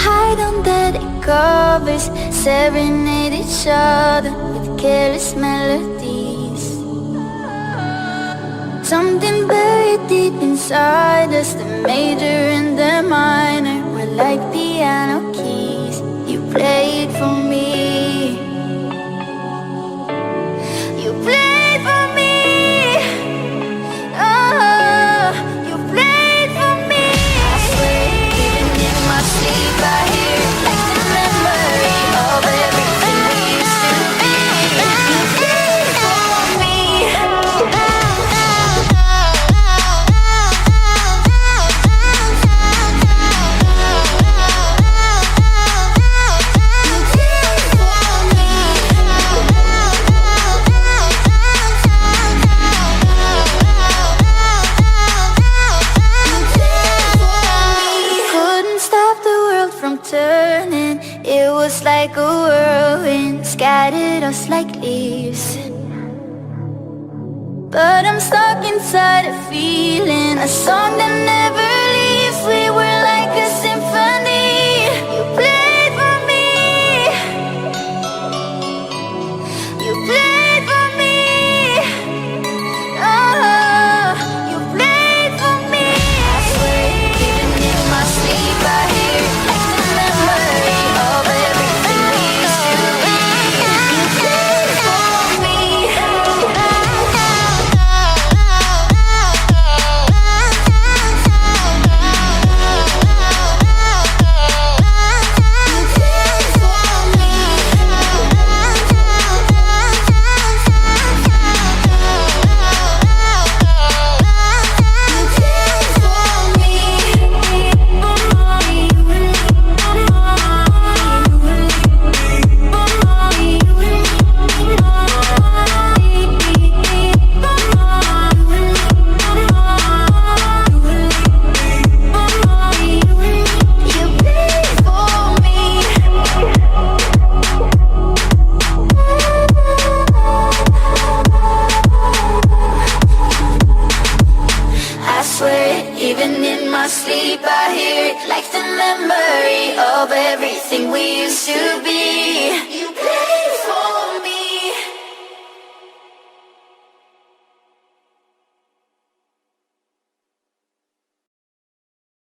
hide under the covers, serenade each other with careless melodies. Something buried deep inside us, the major and the minor were like piano keys. You played for me, you played for me. Oh, you played for me. I swear, even in my sleep I hear it like the memory of everything we used to be. You played for me. Couldn't stop the world from turning. It was like a whirlwind, scattered us like leaves. But I'm stuck inside a feeling, a song that never leaves. We were like a symphony